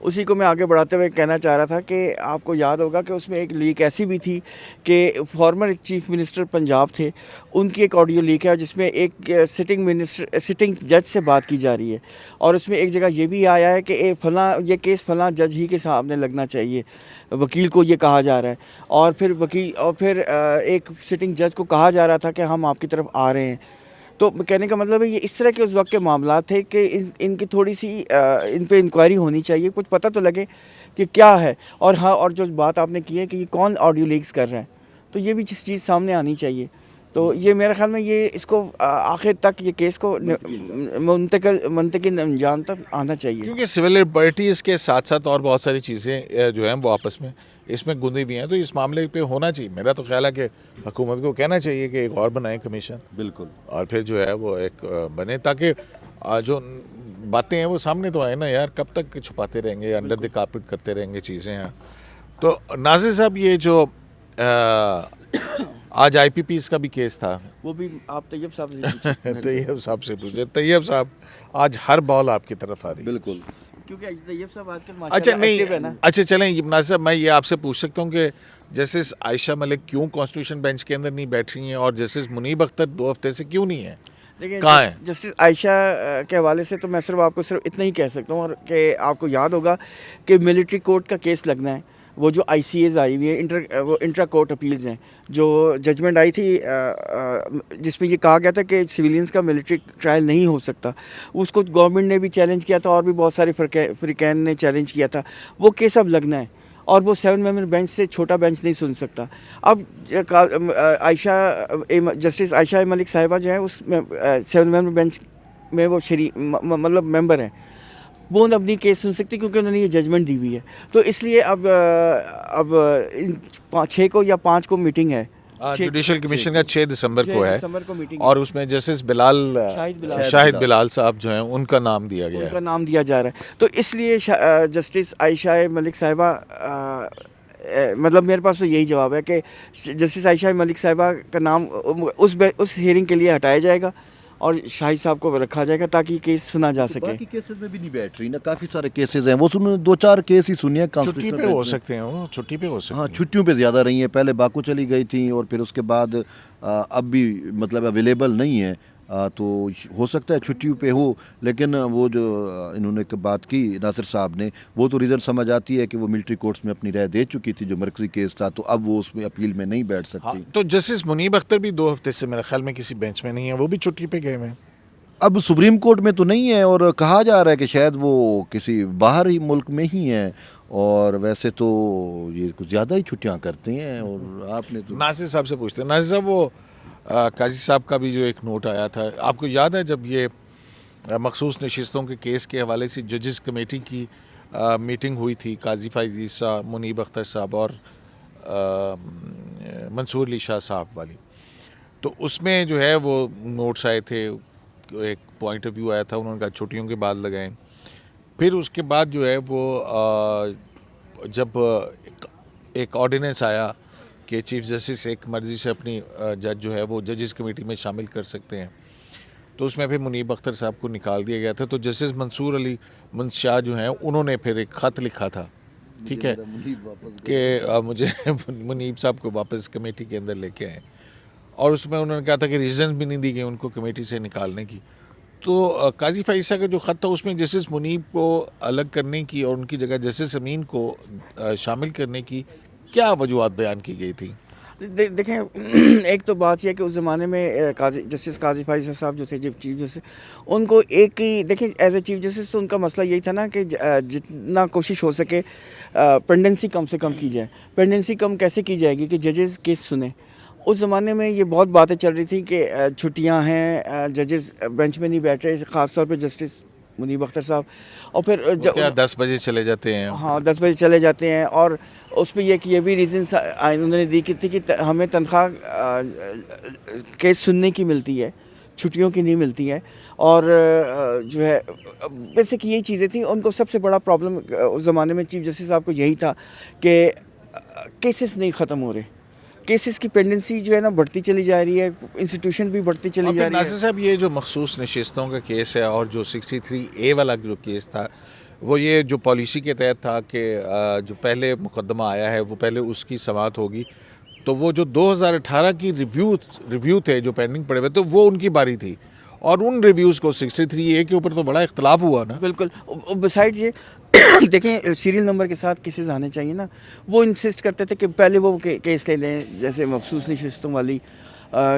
اسی کو میں آگے بڑھاتے ہوئے کہنا چاہ رہا تھا کہ آپ کو یاد ہوگا کہ اس میں ایک لیک ایسی بھی تھی کہ فارمر چیف منسٹر پنجاب تھے، ان کی ایک آڈیو لیک ہے جس میں ایک سٹنگ جج سے بات کی جا رہی ہے، اور اس میں ایک جگہ یہ بھی آیا ہے کہ یہ کیس فلاں جج ہی کے سامنے لگنا چاہیے، وکیل کو یہ کہا جا رہا ہے، اور پھر ایک سٹنگ جج کو کہا جا رہا تھا کہ ہم آپ کی طرف آ رہے ہیں۔ تو کہنے کا مطلب ہے یہ اس طرح کے اس وقت کے معاملات تھے کہ ان کی تھوڑی سی ان پہ انکوائری ہونی چاہیے، کچھ پتہ تو لگے کہ کیا ہے، اور ہاں، اور جو بات آپ نے کی ہے کہ یہ کون آڈیو لیکس کر رہا ہے، تو یہ بھی چیز سامنے آنی چاہیے۔ تو یہ میرے خیال میں یہ اس کو آخر تک یہ کیس کو منطقی انجام تک آنا چاہیے، کیونکہ سول لبرٹیز کے ساتھ ساتھ اور بہت ساری چیزیں جو ہیں وہ آپس میں اس میں گندی ہوئی ہیں، تو اس معاملے پہ ہونا چاہیے۔ میرا تو خیال ہے کہ حکومت کو کہنا چاہیے کہ ایک اور بنائے کمیشن، بالکل، اور پھر جو ہے وہ ایک بنے، تاکہ جو باتیں ہیں وہ سامنے تو آئے نا یار، کب تک چھپاتے رہیں گے، انڈر دی کارپٹ کرتے رہیں گے چیزیں ہیں۔ تو ناصر صاحب، یہ جو آج آئی پی پیز کا بھی کیس تھا، وہ بھی آپ طیب صاحب سے پوچھیں، طیب صاحب سے پوچھے۔ طیب صاحب، آج ہر بال آپ کی طرف آ رہی ہے۔ بالکل، کیونکہ طیب صاحب آج کل اچھا ماشاءاللہ ایکٹیو ہے نا۔ نہیں، اچھا چلیں ناصر صاحب، میں یہ آپ سے پوچھ سکتا ہوں کہ جسٹس عائشہ ملک کیوں کانسٹیٹیوشن بینچ کے اندر نہیں بیٹھ رہی ہیں، اور جسٹس منیب اختر 2 ہفتے سے کیوں نہیں ہیں، دیکھیں کہاں ہیں؟ جسٹس عائشہ کے حوالے سے تو میں آپ کو صرف اتنا ہی کہہ سکتا ہوں، اور کہ آپ کو یاد ہوگا کہ ملٹری کورٹ کا کیس لگنا ہے، وہ جو آئی سی ایز آئی ہوئی ہیں، وہ انٹرا کورٹ اپیلز ہیں، جو ججمنٹ آئی تھی جس میں یہ کہا گیا تھا کہ سویلینز کا ملٹری ٹرائل نہیں ہو سکتا، اس کو گورنمنٹ نے بھی چیلنج کیا تھا، اور بھی بہت سارے فریقین نے چیلنج کیا تھا، وہ کیس اب لگنا ہے، اور وہ 7 ممبر بینچ سے چھوٹا بینچ نہیں سن سکتا۔ اب جسٹس عائشہ ملک صاحبہ جو ہیں اس میں 7 ممبر بینچ میں وہ مطلب ممبر ہیں، وہ اپنی کیس سن سکتی کیونکہ انہوں نے یہ ججمنٹ دی ہوئی ہے۔ تو اس لیے اب 6 کو یا 5 کو میٹنگ ہے، جوڈیشل کمیشن کا 6 دسمبر کو ہے، دسمبر کو میٹنگ، اور اس میں جسٹس شاہد بلال صاحب جو ہیں ان کا نام دیا گیا ان ہے۔ کا نام دیا جا رہا ہے۔ تو اس لیے جسٹس عائشہ ملک صاحبہ، مطلب میرے پاس تو یہی جواب ہے کہ جسٹس عائشہ ملک صاحبہ کا نام اس ہیئرنگ کے لیے ہٹایا جائے گا، اور شاہد صاحب کو رکھا جائے گا تاکہ یہ کیس سنا جا سکے۔ باقی کیسز میں بھی نہیں بیٹھ رہی نا، کافی سارے کیسز ہیں، وہ 2-4 کیس ہی سنی ہیں چھٹی کانسٹیٹیوشنل پہ بینچ ہو میں۔ سکتے ہیں، وہ چھٹی پہ ہو سکتے ہاں، ہیں۔ چھٹیوں پہ زیادہ رہی ہیں، پہلے باکو چلی گئی تھیں، اور پھر اس کے بعد اب بھی مطلب اویلیبل نہیں ہے، تو ہو سکتا ہے چھٹیوں پہ ہو، لیکن وہ جو انہوں نے بات کی ناصر صاحب نے، وہ تو ریزن سمجھ آتی ہے کہ وہ ملٹری کورٹس میں اپنی رائے دے چکی تھی جو مرکزی کیس تھا، تو اب وہ اس میں اپیل میں نہیں بیٹھ سکتی۔ تو جسٹس منیب اختر بھی 2 ہفتے سے میرے خیال میں کسی بینچ میں نہیں ہے، وہ بھی چھٹی پہ گئے ہوئے ہیں۔ اب سپریم کورٹ میں تو نہیں ہے، اور کہا جا رہا ہے کہ شاید وہ کسی باہر ہی ملک میں ہی ہیں، اور ویسے تو یہ کچھ زیادہ ہی چھٹیاں کرتے ہیں، اور آپ نے تو ناصر صاحب سے پوچھتے ہیں۔ ناصر صاحب، وہ قاضی صاحب کا بھی جو ایک نوٹ آیا تھا، آپ کو یاد ہے جب یہ مخصوص نشستوں کے کیس کے حوالے سے ججز کمیٹی کی میٹنگ ہوئی تھی، قاضی فائز عیسیٰ، منیب اختر صاحب اور منصور علی شاہ صاحب والی، تو اس میں جو ہے وہ نوٹس آئے تھے، ایک پوائنٹ آف ویو آیا تھا، انہوں نے کہا چھٹیوں کے بعد لگائیں۔ پھر اس کے بعد جو ہے وہ جب ایک آرڈیننس آیا کہ چیف جسٹس ایک مرضی سے اپنی جج جو ہے وہ ججز کمیٹی میں شامل کر سکتے ہیں، تو اس میں پھر منیب اختر صاحب کو نکال دیا گیا تھا۔ تو جسٹس منصور علی شاہ جو ہیں انہوں نے پھر ایک خط لکھا تھا، ٹھیک ہے، کہ مجھے منیب صاحب کو واپس کمیٹی کے اندر لے کے آئیں، اور اس میں انہوں نے کہا تھا کہ ریزنز بھی نہیں دی گئی ان کو کمیٹی سے نکالنے کی۔ تو قاضی فائز کا جو خط تھا اس میں جسٹس منیب کو الگ کرنے کی اور ان کی جگہ جسٹس امین کو شامل کرنے کی کیا وجوہات بیان کی گئی تھی؟ دیکھیں، ایک تو بات یہ کہ اس زمانے میں جسٹس قاضی فائز صاحب جو تھے چیف جسٹس، ان کو ایک ہی، دیکھیں ایز اے چیف جسٹس تو ان کا مسئلہ یہی تھا نا کہ جتنا کوشش ہو سکے پینڈنسی کم سے کم کی جائے۔ پینڈنسی کم کیسے کی جائے گی کہ ججز کیس سنیں۔ اس زمانے میں یہ بہت باتیں چل رہی تھیں کہ چھٹیاں ہیں، ججز بینچ میں نہیں بیٹھ رہے، خاص طور پہ جسٹس منیب اختر صاحب، اور پھر 10 بجے چلے جاتے ہیں۔ ہاں، 10 بجے چلے جاتے ہیں، اور اس پہ یہ بھی ریزنس انہوں نے دی تھی کہ ہمیں تنخواہ کیس سننے کی ملتی ہے، چھٹیوں کی نہیں ملتی ہے، اور جو ہے بیسک یہی چیزیں تھیں۔ ان کو سب سے بڑا پرابلم اس زمانے میں چیف جسٹس صاحب کو یہی تھا کہ کیسز نہیں ختم ہو رہے، کیسز کی پینڈنسی جو ہے نا بڑھتی چلی جا رہی ہے، انسٹیٹیوشن بھی بڑھتی چلی جا رہی ہے۔ ناصر صاحب، یہ جو مخصوص نشستوں کا کیس ہے اور جو 63A والا جو کیس تھا، وہ یہ جو پالیسی کے تحت تھا کہ جو پہلے مقدمہ آیا ہے وہ پہلے اس کی سماعت ہوگی، تو وہ جو 2018 کی ریویو تھے جو پینڈنگ پڑے ہوئے تو وہ ان کی باری تھی، اور ان ریویوز کو 63A کے اوپر تو بڑا اختلاف ہوا نا۔ بالکل، بسائڈ یہ دیکھیں سیریل نمبر کے ساتھ کیسز آنے چاہیے نا، وہ انسسٹ کرتے تھے کہ پہلے وہ کیس لے لیں، جیسے مخصوص نشستوں والی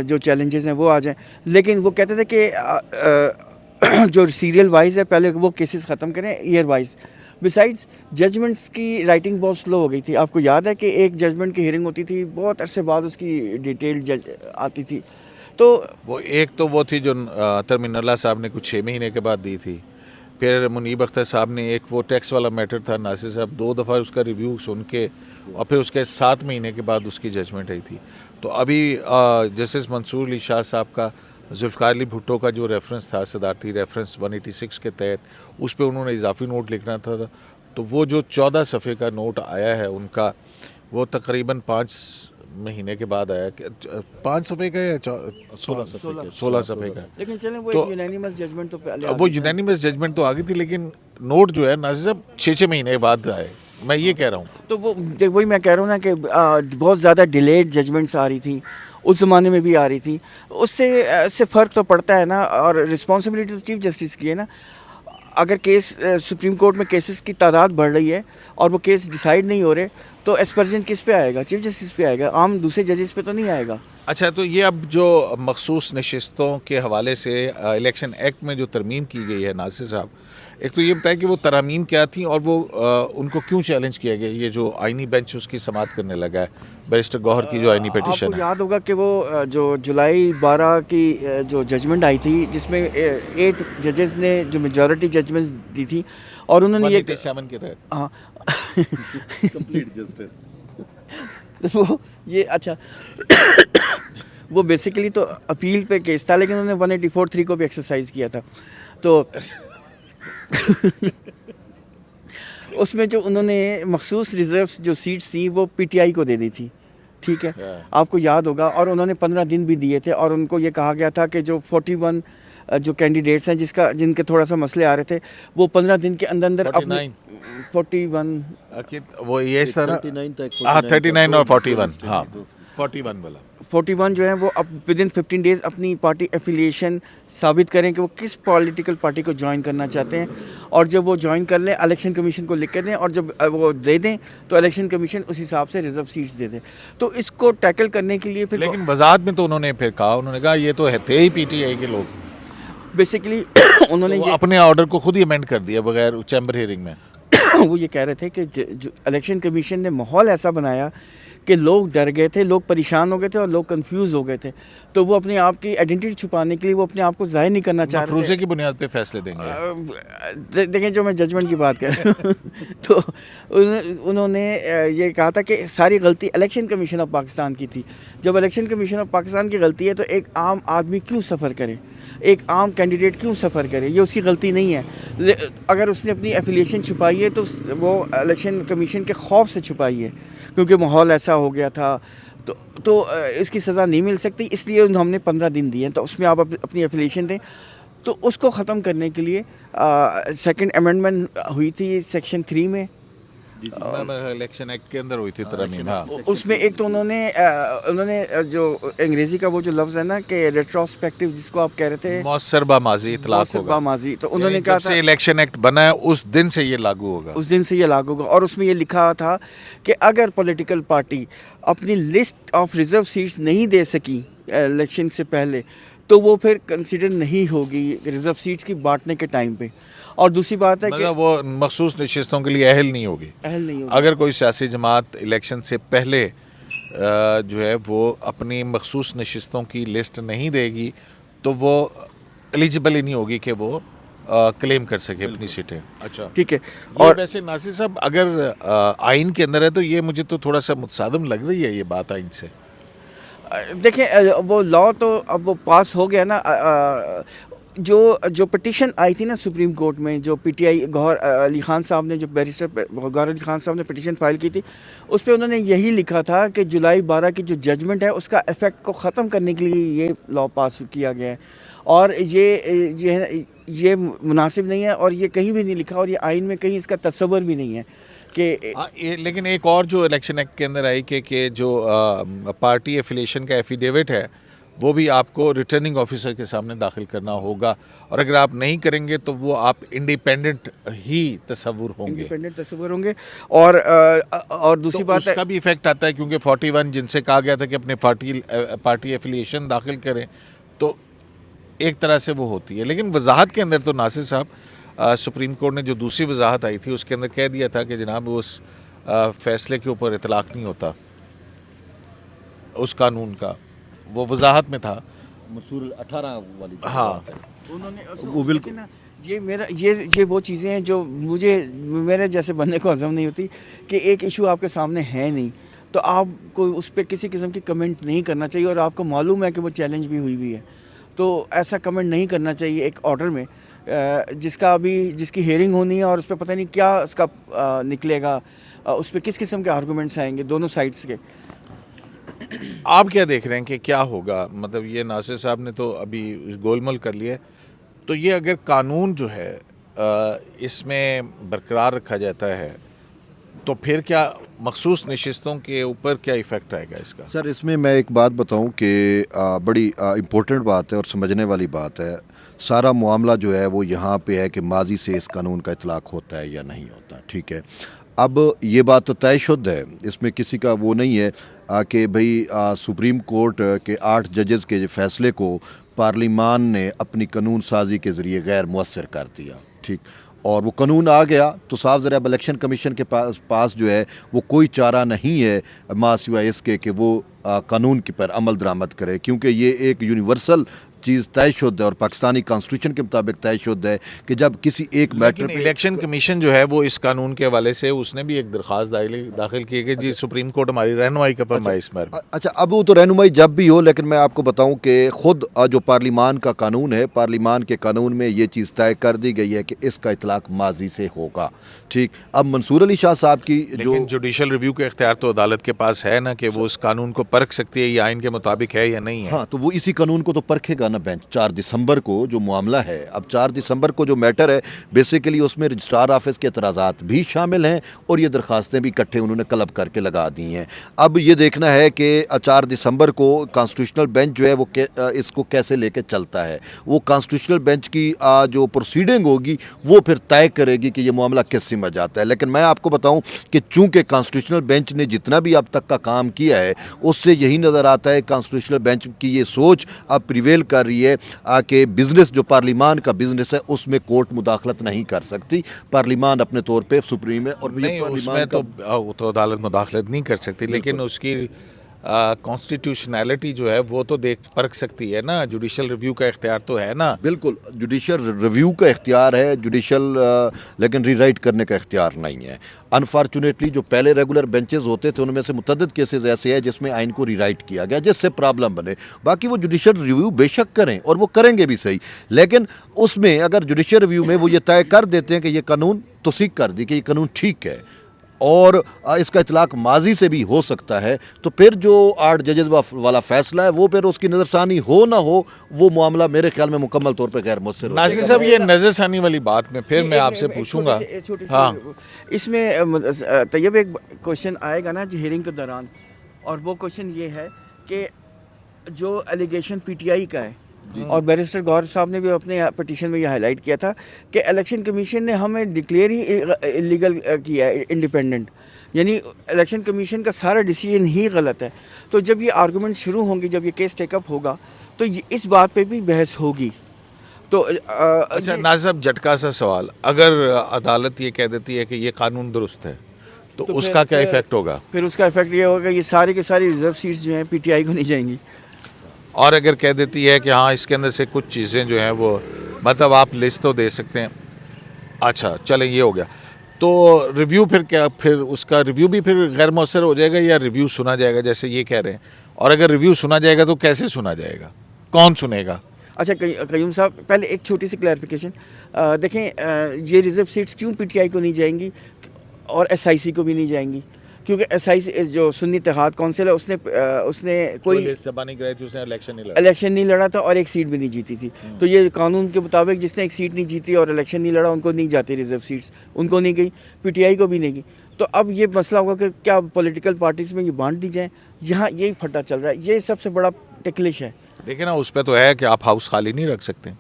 جو چیلنجز ہیں وہ آ جائیں، لیکن وہ کہتے تھے کہ جو سیریل وائز ہے پہلے وہ کیسز ختم کریں ایئر وائز۔ بسائڈس ججمنٹس کی رائٹنگ بہت سلو ہو گئی تھی، آپ کو یاد ہے کہ ایک ججمنٹ کی ہیئرنگ ہوتی تھی بہت عرصے بعد اس کی ڈیٹیل آتی تھی، تو وہ ایک تو وہ تھی جو ترمین اللہ صاحب نے کچھ 6 مہینے کے بعد دی تھی، پھر منیب اختر صاحب نے ایک وہ ٹیکس والا میٹر تھا، ناصر صاحب 2 دفعہ اس کا ریویو سن کے اور پھر اس کے 7 مہینے کے بعد اس کی ججمنٹ آئی تھی۔ تو ابھی جسٹس منصور علی شاہ صاحب کا ذوالفقار علی بھٹو کا جو ریفرنس تھا، صدارتی ریفرنس 186 کے تحت، اس پہ انہوں نے اضافی نوٹ لکھنا تھا، تو وہ جو 14 صفحے کا نوٹ آیا ہے ان کا، وہ تقریباً 5 مہینے کے بعد آیا، 5 صفحے کا یا 16 صفحے کا، لیکن چلیں وہ تو ایک یونینیمس ججمنٹ تو پہلے وہ یونینیمس ججمنٹ تو آ گئی تھی، لیکن نوٹ جو ہے ناصر صاحب 6 مہینے بعد آئے، میں یہ کہہ رہا ہوں۔ تو وہ وہی میں کہہ رہا ہوں نا کہ بہت زیادہ ڈیلیڈ ججمنٹس آ رہی تھی، اس زمانے میں بھی آ رہی تھی، اس سے فرق تو پڑتا ہے نا، اور رسپانسبلٹی تو چیف جسٹس کی ہے نا۔ اگر کیس سپریم کورٹ میں کیسز کی تعداد بڑھ رہی ہے اور وہ کیس ڈیسائیڈ نہیں ہو رہے تو اسپرجن کس پہ آئے گا؟ چیف جسٹس پہ آئے گا، عام دوسرے ججز پہ تو نہیں آئے گا۔ اچھا، تو یہ اب جو مخصوص نشستوں کے حوالے سے الیکشن ایکٹ میں جو ترمیم کی گئی ہے ناصر صاحب، ایک تو یہ بتائیں کہ وہ ترامیم کیا تھیں اور وہ ان کو کیوں چیلنج کیا گیا؟ یہ جو آئینی بینچ اس کی سماعت کرنے لگا ہے، بیرسٹر گوہر کی جو آئینی پیٹیشن آپ کو ہے۔ یاد ہوگا کہ وہ جو جولائی 12 کی جو ججمنٹ آئی تھی جس میں 8 ججز نے جو میجورٹی ججمنٹ دی تھی، اور انہوں نے یہ 187 کے تحت، ہاں کمپلیٹ جسٹس وہ یہ اچھا وہ بیسیکلی تو اپیل پہ کیس تھا، لیکن انہوں نے 184(3) کو بھی ایکسرسائز کیا تھا، تو اس میں جو انہوں نے مخصوص ریزروس جو سیٹس تھیں وہ پی ٹی آئی کو دے دی تھی، ٹھیک ہے، آپ کو یاد ہوگا، اور انہوں نے 15 دن بھی دیے تھے، اور ان کو یہ کہا گیا تھا کہ جو 41 جو کینڈیڈیٹس ہیں جن کے تھوڑا سا مسئلے آ رہے تھے وہ 15 دن کے اندر 41 وہ یہ اس طرح 39 اور 41، ہاں 41 والا 41 جو ہیں وہ اب ود ان 15 ڈیز اپنی پارٹی ایفیلیشن ثابت کریں کہ وہ کس پولیٹیکل پارٹی کو جوائن کرنا چاہتے ہیں، اور جب وہ جوائن کر لیں الیکشن کمیشن کو لکھ کے دیں، اور جب وہ دے دیں تو الیکشن کمیشن اس حساب سے ریزرو سیٹس دے دے۔ تو اس کو ٹیکل کرنے کے لیے پھر لیکن وضاحت میں تو انہوں نے پھر کہا، انہوں نے کہا یہ تو تھے ہی پی ٹی آئی کے لوگ، بیسیکلی انہوں نے وہ اپنے آرڈر کو خود ہی امینڈ کر دیا بغیر چیمبر ہیئرنگ میں۔ وہ یہ کہہ رہے تھے کہ الیکشن کمیشن نے ماحول ایسا بنایا کہ لوگ ڈر گئے تھے، لوگ پریشان ہو گئے تھے اور لوگ کنفیوز ہو گئے تے، تو وہ اپنے آپ کی آئیڈینٹی چھپانے کے لیے وہ اپنے آپ کو ظاہر نہیں کرنا چاہ رہے مفروضے تھے۔ کی بنیاد پہ فیصلے دیں گے۔ دیکھیں جو میں ججمنٹ کی بات کر رہا ہوں تو انہوں نے یہ کہا تھا کہ ساری غلطی الیکشن کمیشن آف پاکستان کی تھی۔ جب الیکشن کمیشن آف پاکستان کی غلطی ہے تو ایک عام آدمی کیوں سفر کرے، ایک عام کینڈیڈیٹ کیوں سفر کرے؟ یہ اس کی غلطی نہیں ہے۔ اگر اس نے اپنی ایفیلیشن چھپائی ہے تو وہ الیکشن کمیشن کے خوف سے چھپائی ہے، کیونکہ ماحول ایسا ہو گیا تھا، تو اس کی سزا نہیں مل سکتی، اس لیے ہم نے 15 دن دیے ہیں، تو اس میں آپ اپنی ایفیلیشن دیں۔ تو اس کو ختم کرنے کے لیے سیکنڈ امینڈمنٹ ہوئی تھی سیکشن 3 میں، الیکشن ایکٹ کے اندر ہوئی تھی ترمیم، ہاں۔ اس میں ایک تو انہوں نے جو انگریزی کا وہ جو لفظ ہے نا کہ ریٹروسپیکٹو، جس کو آپ کہہ رہے تھے مؤثر با ماضی اطلاق ہوگا، ماضی، تو انہوں نے کہا جب سے الیکشن ایکٹ بنا ہے اس دن سے یہ لاگو ہوگا، اس دن سے یہ لاگو ہوگا، اور اس میں یہ لکھا تھا کہ اگر پولیٹیکل پارٹی اپنی لسٹ آف ریزرو سیٹس نہیں دے سکی الیکشن سے پہلے تو وہ پھر کنسیڈر نہیں ہوگی ریزرو سیٹس کی بانٹنے کے ٹائم پہ۔ اور دوسری بات ہے کہ مطلب وہ مخصوص نشستوں کے لیے اہل نہیں ہوگی، اہل نہیں ہوگی۔ اگر کوئی سیاسی جماعت الیکشن سے پہلے جو ہے وہ اپنی مخصوص نشستوں کی لسٹ نہیں دے گی تو وہ ایلیجیبل ہی نہیں ہوگی کہ وہ کلیم کر سکے اپنی سیٹیں۔ اچھا ٹھیک ہے، اور ویسے ناصر صاحب اگر آئین کے اندر ہے تو یہ مجھے تو تھوڑا سا متصادم لگ رہی ہے یہ بات آئین سے۔ دیکھیں وہ لا تو اب وہ پاس ہو گیا نا، جو پٹیشن آئی تھی نا سپریم کورٹ میں، جو پی ٹی آئی گوہر علی خان صاحب نے، جو بیرسٹر گوہر علی خان صاحب نے پٹیشن فائل کی تھی، اس پہ انہوں نے یہی لکھا تھا کہ جولائی 12 کی جو ججمنٹ ہے اس کا افیکٹ کو ختم کرنے کے لیے یہ لا پاس کیا گیا ہے، اور یہ مناسب نہیں ہے، اور یہ کہیں بھی نہیں لکھا، اور یہ آئین میں کہیں اس کا تصور بھی نہیں ہے کہ لیکن ایک اور جو الیکشن ایکٹ کے اندر آئی کہ جو پارٹی ایفیلیشن کا ایفیڈیوٹ ہے وہ بھی آپ کو ریٹرننگ آفیسر کے سامنے داخل کرنا ہوگا، اور اگر آپ نہیں کریں گے تو وہ آپ انڈیپینڈنٹ ہی تصور ہوں گے. اور دوسری بات اس کا بھی ایفیکٹ آتا ہے کیونکہ 41 جن سے کہا گیا تھا کہ اپنے پارٹی ایفیلیشن داخل کریں، تو ایک طرح سے وہ ہوتی ہے. لیکن وضاحت کے اندر تو ناصر صاحب سپریم کورٹ نے جو دوسری وضاحت آئی تھی اس کے اندر کہہ دیا تھا کہ جناب اس فیصلے کے اوپر اطلاق نہیں ہوتا اس قانون کا، وہ وضاحت میں تھا منصور 18 والی. ہاں انہوں نے وہ بالکل یہ وہ چیزیں ہیں جو میرے جیسے بننے کو ہضم نہیں ہوتی کہ ایک ایشو آپ کے سامنے ہے نہیں تو آپ کو اس پہ کسی قسم کی کمنٹ نہیں کرنا چاہیے، اور آپ کو معلوم ہے کہ وہ چیلنج بھی ہوئی ہے، تو ایسا کمنٹ نہیں کرنا چاہیے ایک آرڈر میں جس کی ہیئرنگ ہونی ہے، اور اس پہ پتہ نہیں کیا اس کا نکلے گا، اس پہ کس قسم کے آرگومنٹس آئیں گے دونوں سائڈس کے. آپ کیا دیکھ رہے ہیں کہ کیا ہوگا؟ مطلب یہ ناصر صاحب نے تو ابھی گول مول کر لیا ہے، تو یہ اگر قانون جو ہے اس میں برقرار رکھا جاتا ہے تو پھر کیا مخصوص نشستوں کے اوپر کیا ایفیکٹ آئے گا اس کا؟ سر اس میں میں ایک بات بتاؤں کہ بڑی امپورٹنٹ بات ہے اور سمجھنے والی بات ہے. سارا معاملہ جو ہے وہ یہاں پہ ہے کہ ماضی سے اس قانون کا اطلاق ہوتا ہے یا نہیں ہوتا. ٹھیک ہے، اب یہ بات تو طے شد ہے، اس میں کسی کا وہ نہیں ہے کہ بھئی سپریم کورٹ کے 8 ججز کے فیصلے کو پارلیمان نے اپنی قانون سازی کے ذریعے غیر مؤثر کر دیا. ٹھیک، اور وہ قانون آ گیا تو صاف ذرا الیکشن کمیشن کے پاس جو ہے وہ کوئی چارہ نہیں ہے ماں سوائے اس کے کہ وہ قانون کی پر عمل درآمد کرے، کیونکہ یہ ایک یونیورسل چیز طے شد ہے اور پاکستانی کانسٹیٹیوشن کے مطابق طے شد ہے کہ جب کسی ایک میٹر لیکن الیکشن کمیشن جو ہے وہ اس قانون کے حوالے سے اس نے بھی ایک درخواست داخل کی کہ جی سپریم کورٹ ہماری رہنمائی کا فرمائے اس میں. اچھا، اب وہ تو رہنمائی جب بھی ہو، لیکن میں آپ کو بتاؤں کہ خود جو پارلیمان کا قانون ہے، پارلیمان کے قانون میں یہ چیز طے کر دی گئی ہے کہ اس کا اطلاق ماضی سے ہوگا. ٹھیک، اب منصور علی شاہ صاحب کی جو جوڈیشل ریویو کا اختیار تو عدالت کے پاس ہے نا کہ وہ اس قانون کو پرکھ سکتی ہے یہ آئین کے مطابق ہے یا نہیں ہے. ہاں، تو وہ اسی قانون کو تو پرکھے گا نا بینچ. 4 دسمبر کو جو معاملہ ہے، اب 4 دسمبر کو جو میٹر ہے بیسیکلی اس میں رجسٹرار آفس کے اعتراضات بھی شامل ہیں اور یہ درخواستیں بھی اکٹھے انہوں نے کلب کر کے لگا دی ہیں. اب یہ دیکھنا ہے کہ 4 دسمبر کو کانسٹیٹیوشنل بینچ جو ہے وہ اس کو کیسے لے کے چلتا ہے. وہ کانسٹیٹیوشنل بینچ کی جو پروسیڈنگ ہوگی وہ پھر طے کرے گی کہ یہ معاملہ کس سمجھ آتا ہے. لیکن میں آپ کو بتاؤں کہ چونکہ کانسٹیٹیوشنل بینچ نے جتنا بھی اب تک کا کام کیا ہے اس سے یہی نظر آتا ہے کانسٹیٹیوشنل بینچ کی یہ سوچ اب پریویل کر رہی ہے کہ بزنس جو پارلیمان کا بزنس ہے اس میں کورٹ مداخلت نہیں کر سکتی. پارلیمان اپنے طور پہ سپریم ہے اور نہیں اس میں تو عدالت مداخلت نہیں کر سکتی، لیکن اس کی کانسٹیٹیوشنالٹی جو ہے وہ تو پرکھ سکتی ہے نا. جوڈیشل ریویو کا اختیار تو ہے نا. بالکل جوڈیشل ریویو کا اختیار ہے جوڈیشل، لیکن ری رائٹ کرنے کا اختیار نہیں ہے. انفارچونیٹلی جو پہلے ریگولر بینچز ہوتے تھے ان میں سے متعدد کیسز ایسے ہیں جس میں آئین کو ری رائٹ کیا گیا جس سے پرابلم بنے. باقی وہ جوڈیشل ریویو بے شک کریں اور وہ کریں گے بھی صحیح، لیکن اس میں اگر جوڈیشل ریویو میں وہ یہ طے کر دیتے ہیں کہ یہ قانون توثیق کر دی کہ یہ قانون ٹھیک ہے اور اس کا اطلاق ماضی سے بھی ہو سکتا ہے، تو پھر جو 8 ججز والا فیصلہ ہے وہ پھر اس کی نظر ثانی ہو نہ ہو وہ معاملہ میرے خیال میں مکمل طور پہ غیر مؤثر ہوگا. ناصر صاحب یہ نظر ثانی والی بات میں پھر میں آپ سے پوچھوں گا. ہاں، اس میں طیب ایک کوشچن آئے گا نا ہیئرنگ کے دوران، اور وہ کوشچن یہ ہے کہ جو ایلیگیشن پی ٹی آئی کا ہے اور بیرسٹر گوہر صاحب نے بھی اپنے پٹیشن میں یہ ہائی لائٹ کیا تھا کہ الیکشن کمیشن نے ہمیں ڈکلیئر ہی انلیگل کیا ہے انڈیپینڈنٹ، یعنی الیکشن کمیشن کا سارا ڈیسیجن ہی غلط ہے. تو جب یہ آرگومنٹ شروع ہوں گے، جب یہ کیس ٹیک اپ ہوگا تو اس بات پہ بھی بحث ہوگی. تو اچھا ناصر صاحب جھٹکا سا سوال، اگر عدالت یہ کہہ دیتی ہے کہ یہ قانون درست ہے تو اس کا کیا ایفیکٹ ہوگا؟ پھر اس کا ایفیکٹ یہ ہوگا کہ یہ سارے کے ساری ریزرو سیٹس جو ہیں پی ٹی آئی کو نہیں جائیں گی. اور اگر کہہ دیتی ہے کہ ہاں اس کے اندر سے کچھ چیزیں جو ہیں وہ مطلب آپ لسٹ تو دے سکتے ہیں، اچھا چلیں یہ ہو گیا، تو ریویو پھر کیا؟ پھر اس کا ریویو بھی پھر غیر مؤثر ہو جائے گا یا ریویو سنا جائے گا جیسے یہ کہہ رہے ہیں؟ اور اگر ریویو سنا جائے گا تو کیسے سنا جائے گا، کون سنے گا؟ اچھا قیوم صاحب پہلے ایک چھوٹی سی کلیئرفیکیشن دیکھیں، یہ ریزرو سیٹس کیوں پی ٹی آئی کو نہیں جائیں گی اور ایس آئی سی کو بھی نہیں جائیں گی؟ کیونکہ ایس آئی جو سنی اتحاد کونسل ہے اس نے کوئی لسٹ زبانی کرائی تھی، اس نے الیکشن نہیں لڑا. الیکشن نہیں لڑا تھا اور ایک سیٹ بھی نہیں جیتی تھی. تو یہ قانون کے مطابق جس نے ایک سیٹ نہیں جیتی اور الیکشن نہیں لڑا ان کو نہیں جاتی ریزرو سیٹس، ان کو نہیں گئی، پی ٹی آئی کو بھی نہیں گئی. تو اب یہ مسئلہ ہوگا کہ کیا پولیٹیکل پارٹیز میں یہ بانٹ دی جائیں، یہاں یہی پھٹا چل رہا ہے. یہ سب سے بڑا ٹکلش ہے. دیکھیں نا اس پہ تو ہے کہ آپ ہاؤس خالی نہیں رکھ سکتے.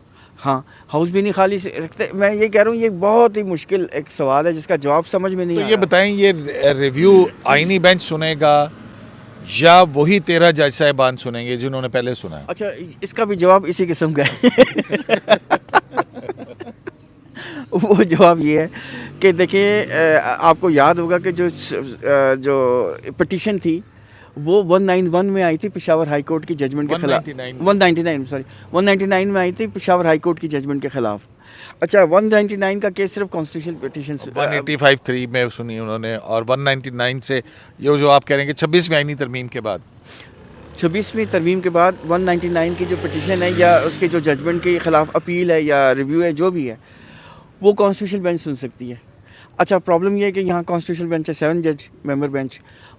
ہاں ہاؤس بھی نہیں خالی رکھتے. میں یہ کہہ رہا ہوں یہ بہت ہی مشکل ایک سوال ہے جس کا جواب سمجھ میں نہیں تو آ یہ رہا. بتائیں، یہ ریویو آئینی بینچ سنے گا یا وہی 13 جج صاحبان سنیں گے جنہوں نے پہلے سنا ہے؟ اچھا اس کا بھی جواب اسی قسم کا ہے. وہ جواب یہ ہے کہ دیکھیں آپ کو یاد ہوگا کہ جو پٹیشن تھی وہ 191 میں آئی تھی پشاور ہائی کورٹ کی ججمنٹ کے خلاف. 199 میں آئی تھی پشاور ہائی کورٹ کی ججمنٹ کے خلاف. اچھا 199 کا کیس صرف کانسٹیٹیوشن پٹیشن 185(3) میں سنی انہوں نے، اور 199 سے یہ جو آپ کہہ رہے ہیں کہ 26ویں آئینی ترمیم کے بعد 26ویں ترمیم کے بعد 199 کی جو پٹیشن ہے یا اس کے جو ججمنٹ کے خلاف اپیل ہے یا ریویو ہے جو بھی ہے وہ کانسٹیٹیوشن بینچ سن سکتی ہے. اچھا پرابلم یہ ہے کہ یہاں کانسٹیٹیوشن بینچ ہے 7 جج ممبر بینچ.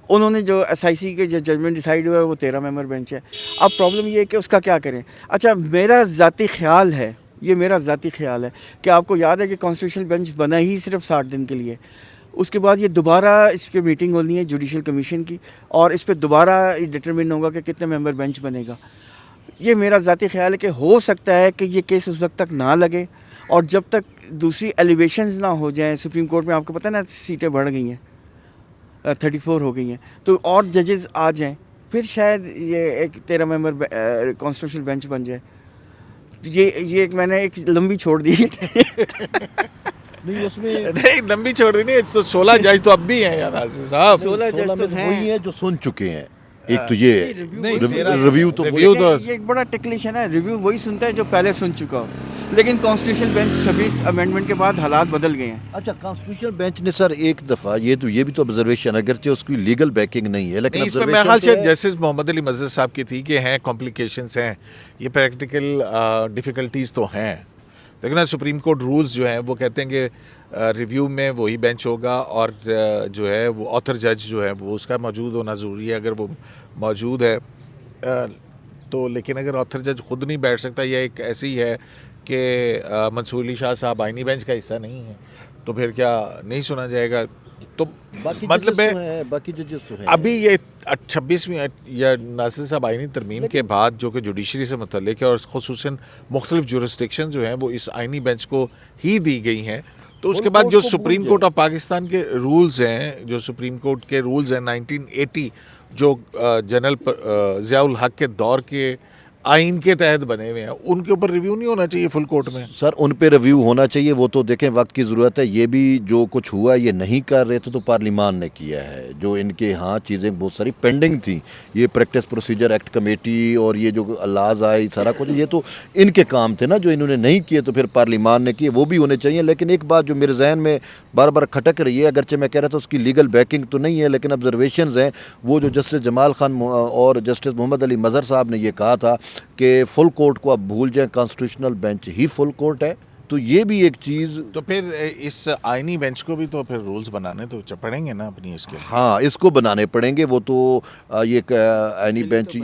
انہوں نے جو ایس آئی سی کے جو ججمنٹ ڈیسائیڈ ہوا ہے وہ 13 ممبر بینچ ہے. اب پرابلم یہ ہے کہ اس کا کیا کریں. اچھا میرا ذاتی خیال ہے کہ آپ کو یاد ہے کہ کانسٹیٹیوشن بینچ بنا ہی صرف 60 دن کے لیے. اس کے بعد یہ دوبارہ اس کی میٹنگ ہونی ہے جوڈیشل کمیشن کی اور اس پہ دوبارہ یہ ڈٹرمن ہوگا کہ کتنے ممبر بینچ بنے گا. یہ میرا ذاتی خیال ہے کہ ہو سکتا ہے کہ یہ کیس اس وقت تک نہ لگے اور جب تک دوسری ایلیویشنز نہ ہو جائیں. سپریم کورٹ میں آپ کو پتہ ہے نا سیٹیں بڑھ گئی ہیں 34 ہو گئی ہیں تو اور ججز آ جائیں پھر شاید یہ ایک 13 ممبر کانسٹیٹیوشن بینچ بن جائے. یہ میں نے ایک لمبی چھوڑ دی. نہیں اس میں نہیں لمبی چھوڑ دی نہیں، تو 16 جج تو اب بھی ہیں یار ناصر صاحب. 16 جج تو ہیں وہی ہیں جو سن چکے ہیں. ایک تو یہ نہیں، ریویو تو ریویو تو یہ ایک بڑا ٹکلیش ہے نا. ریویو وہی سنتا ہے جو پہلے سن چکا ہو، لیکن کانسٹیٹیوشن بینچ 26 امینڈمنٹ کے بعد حالات بدل گئے ہیں. اچھا کانسٹیٹیوشن بینچ نے سر ایک دفعہ یہ بھی تو آبزرویشن اگرچہ اس کی لیگل بیکنگ نہیں ہے لیکن اس میں میرے خیال سے جسٹس محمد علی مظہر صاحب کی تھی کہ ہیں کمپلیکیشنز ہیں، یہ پریکٹیکل ڈیفیکلٹیز تو ہیں. لیکن سپریم کورٹ رولز جو ہیں وہ کہتے ہیں کہ ریویو میں وہی بینچ ہوگا اور جو ہے وہ آتھر جج جو ہے وہ اس کا موجود ہونا ضروری ہے. اگر وہ موجود ہے تو، لیکن اگر آتھر جج خود نہیں بیٹھ سکتا یا ایک ایسی ہے کہ منصور علی شاہ صاحب آئینی بینچ کا حصہ نہیں ہے تو پھر کیا نہیں سنا جائے گا. تو مطلب ہے باقی ججز تو ہیں. ابھی یہ 26ویں یا ناصر صاحب آئینی ترمیم کے بعد جو کہ جوڈیشری سے متعلق ہے اور خصوصاً مختلف جورسڈکشن جو ہیں وہ اس آئینی بینچ کو ہی دی گئی ہیں. تو اس کے بعد جو سپریم کورٹ آف پاکستان کے رولز ہیں، جو سپریم کورٹ کے رولز ہیں 1980 جو جنرل ضیاء الحق کے دور کے آئین کے تحت بنے ہوئے ہیں، ان کے اوپر ریویو نہیں ہونا چاہیے فل کورٹ میں؟ سر ان پہ ریویو ہونا چاہیے. وہ تو دیکھیں وقت کی ضرورت ہے. یہ بھی جو کچھ ہوا یہ نہیں کر رہے تھے تو پارلیمان نے کیا ہے. جو ان کے ہاں چیزیں بہت ساری پینڈنگ تھیں، یہ پریکٹس پروسیجر ایکٹ کمیٹی اور یہ جو لاز آئی سارا کچھ یہ تو ان کے کام تھے نا جو انہوں نے نہیں کیے تو پھر پارلیمان نے کیے، وہ بھی ہونے چاہیے. لیکن ایک بات جو میرے ذہن میں بار بار کھٹک رہی ہے، اگرچہ میں کہہ رہا تھا اس کی لیگل بیکنگ تو نہیں ہے لیکن آبزرویشنز ہیں. وہ جو جسٹس جمال خان اور جسٹس محمد علی مظہر صاحب نے یہ کہا تھا کہ فل کورٹ کو آپ بھول جائیں، کانسٹیٹیوشنل بینچ ہی فل کورٹ ہے. تو یہ بھی ایک چیز. تو پھر اس آئینی بینچ کو بھی تو پھر رولز بنانے تو پڑیں گے نا اپنی اس کے. ہاں اس کو بنانے پڑیں گے. وہ تو یہ آئینی بینچ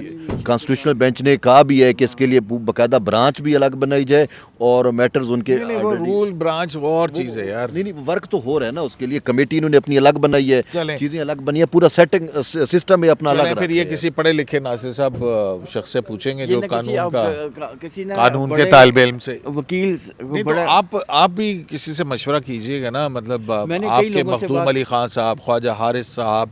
کانسٹیٹیوشنل بینچ نے کہا بھی ہے کہ اس کے لیے باقاعدہ برانچ بھی الگ بنائی جائے اور میٹرز ان کے. نہیں وہ رول برانچ وہ اور چیز ہے یار. نہیں ورک تو ہو رہا ہے نا اس کے لیے. کمیٹی انہوں نے اپنی الگ بنائی ہے، چیزیں الگ بنی ہے، پورا سیٹنگ سسٹم ہے اپنا الگ. پھر یہ کسی پڑھے لکھے ناصر صاحب شخص سے پوچھیں گے جو قانون کے بڑے طالب علم سے. وکیل آپ بھی کسی سے مشورہ کیجئے گا نا. مطلب آپ کے مخدوم علی خان صاحب، خواجہ حارث صاحب،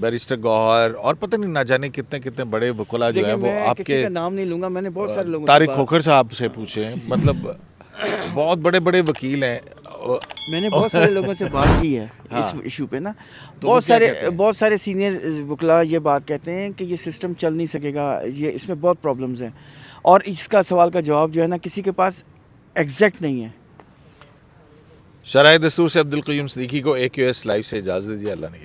بیرسٹر گوہر اور پتہ نہیں نہ جانے کتنے بڑے وکلا جو ہیں وہ آپ کے. نام نہیں لوں گا، میں نے بہت سارے لوگوں طارق کھوکھر صاحب سے پوچھیں. مطلب بہت بڑے وکیل ہیں. میں نے بہت سارے لوگوں سے بات کی ہے اس ایشو پہ نا. بہت سارے سینئر وکلا یہ بات کہتے ہیں کہ یہ سسٹم چل نہیں سکے گا، یہ اس میں بہت پرابلمز ہیں اور اس کا سوال کا جواب جو ہے نا کسی کے پاس ایگزیکٹ نہیں ہے. شرائع دستور سے عبدالقیوم صدیقی کو AQS لائیو سے اجازت دیجیے. اللہ نے